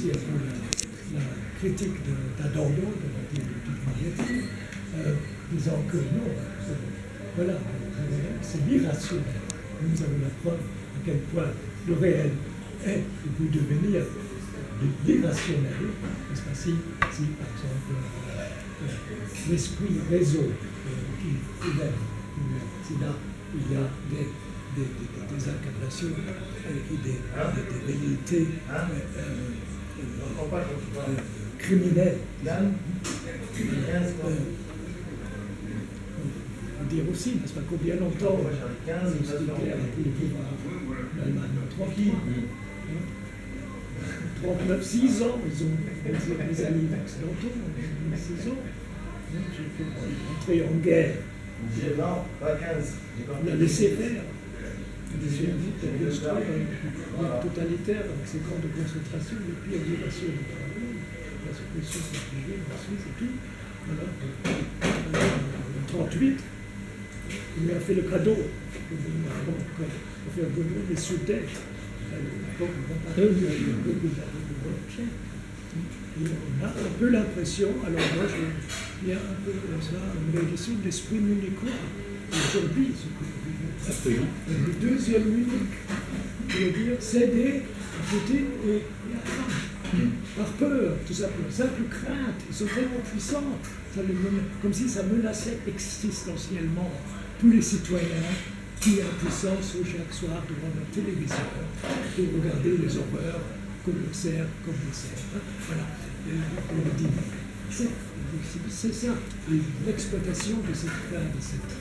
aussi un peu la critique d'Adorno, de la dialectique magnétique, disant que non, voilà, c'est l'irrationnel. Nous avons la preuve à quel point le réel est et peut devenir l'irrationnel. N'est-ce pas, si par exemple l'esprit réseau qui élève, si là il y a des incarnations avec des vérités criminelles. On peut dire aussi, n'est-ce pas, combien longtemps Hitler a pris le pouvoir en Allemagne, tranquille. 39, 6 ans, ils ont les alliés occidentaux, 6 ans. Entré en guerre. On a laissé faire. Totalitaire avec ses camps de concentration, les pires violations de la suppression privée en Suisse et tout. Voilà. En 1938, il lui a fait le cadeau. Il a fait un bonheur des Sudètes. On a un peu l'impression, alors moi il y a un peu comme ça, une rédition de l'esprit municois. Aujourd'hui, ce que le deuxième unique, c'est-à-dire céder à Poutine et à Trump. Par peur, tout simplement, simple crainte, ils sont tellement puissants, comme si ça menaçait existentiellement tous les citoyens qui impuissance chaque soir devant la télévision et regarder les horreurs comme le cerf, comme les cerfs. Voilà, c'est ça, l'exploitation de cette crainte, de cette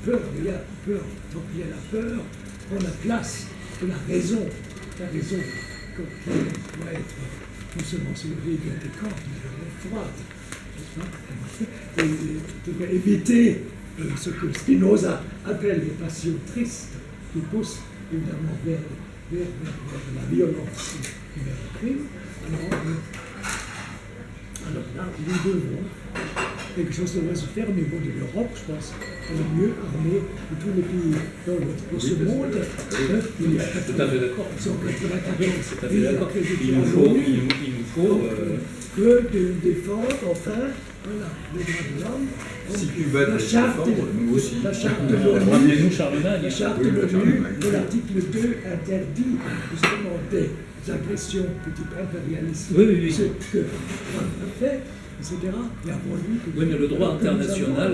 peur. Il y a peur, donc il y a la peur, prend la place de la raison qui doit être non seulement soulevée bien des cordes, mais froide, et devrait éviter ce que Spinoza appelle les passions tristes, qui poussent évidemment vers la violence et vers le crime. Alors là, nous devons, quelque chose devrait se faire au niveau de l'Europe, je pense, le mieux armé de tous les pays dans ce monde. Il y a tout à fait d'accord. Il nous faut que de défendre, enfin, voilà, les droits de l'homme. Si Cuba la charte, nous aussi. La charte de l'ONU, rappelez-nous Charlemagne. La charte de l'ONU, de l'article 2 interdit justement des agressions de type impérialiste. Oui. Ce que Trump a fait, etc. Et avant lui, oui, mais le droit international,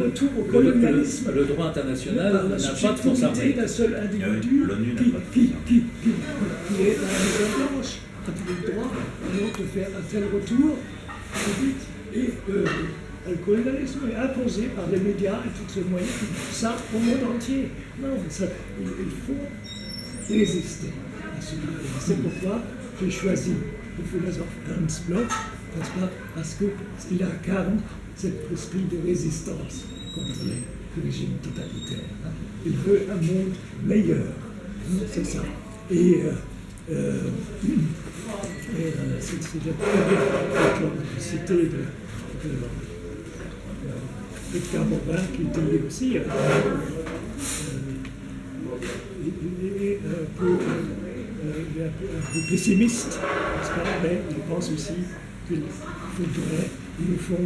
le droit international n'a pas de force armée. D'un seul individu qui est dans la maison blanche, a le droit alors de faire un tel retour et le colonialisme est imposé par les médias et tous ces moyens, ça au monde entier. Non, ça, il faut résister à cela. C'est pourquoi j'ai choisi le philosophe Ernst Bloch, n'est-ce pas, parce qu'il incarne cet esprit de résistance contre les régimes totalitaires. Il veut un monde meilleur, c'est ça. Et c'est la cité de Edgar Morin qui était lui aussi un peu pessimiste, mais il pense aussi qu'il faudrait, il nous faut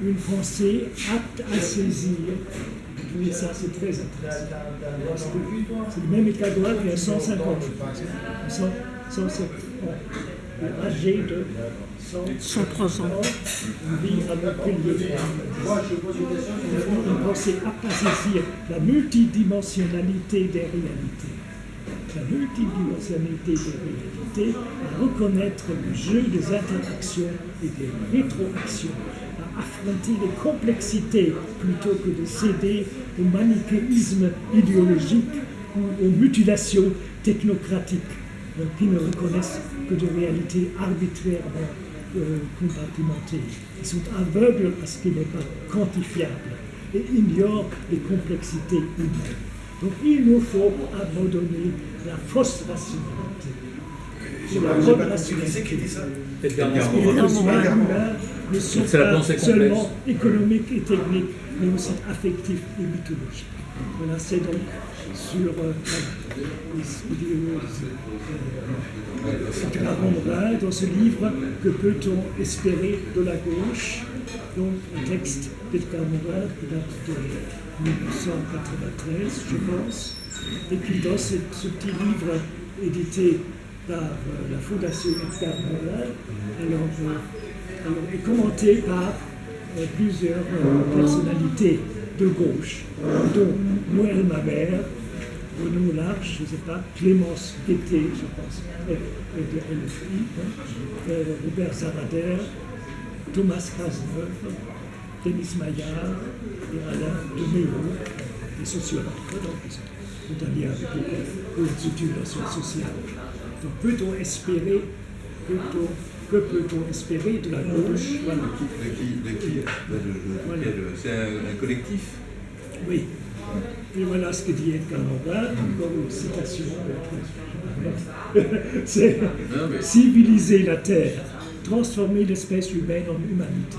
une pensée apte à saisir. Et ça, c'est très intéressant. C'est le même état droit qu'il y a 150 ans. Âgé de 103 ans. On vit à Montpellier. Une pensée apte à saisir la multidimensionnalité des réalités. La multidimensionnalité des réalités, à reconnaître le jeu des interactions et des rétroactions, à affronter les complexités plutôt que de céder au manichéisme idéologique ou aux mutilations technocratiques qui ne reconnaissent que des réalités arbitrairement compartimentées. Ils sont aveugles à ce qui n'est pas quantifiable et ignorent les complexités humaines. Donc il nous faut abandonner la fausse rationalité. C'est la bonne rationalité. Ne sont pas seulement économiques et techniques, mais aussi affectifs et mythologiques. Voilà, c'est donc sur Morin, dans ce livre, que peut-on espérer de la gauche, donc un texte d'Edgar Morin qui date de 1993, je pense, et puis dans ce petit livre édité par la Fondation Edgar Morin, alors est commenté par plusieurs personnalités de gauche, dont Noël Mamère, Renaud Larche, je ne sais pas, Clémence Guettet, je pense, de LFI, Robert Zarader, Thomas Cazeneuve, Denis Maillard et Alain Deméo, des sociologues, donc ils sont en lien avec l'Institut de la science sociale. Donc peut-on espérer, que peut-on espérer de la gauche? Voilà. C'est un collectif. Oui. Et voilà ce que dit Edgar Morin, encore une citation. C'est civiliser la Terre, transformer l'espèce humaine en humanité,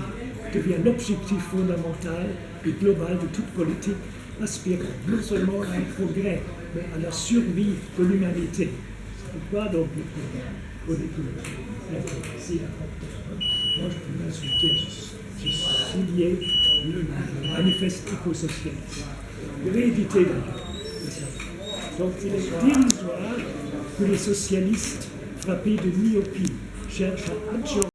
devient l'objectif fondamental et global de toute politique aspirant non seulement à un progrès, mais à la survie de l'humanité. C'est pourquoi donc le progrès est si important. Moi je peux m'insulter, j'ai signé le manifeste éco-socialiste. Réédité d'ailleurs. Donc il est dérisoire que les socialistes frappés de myopie cherchent à absorber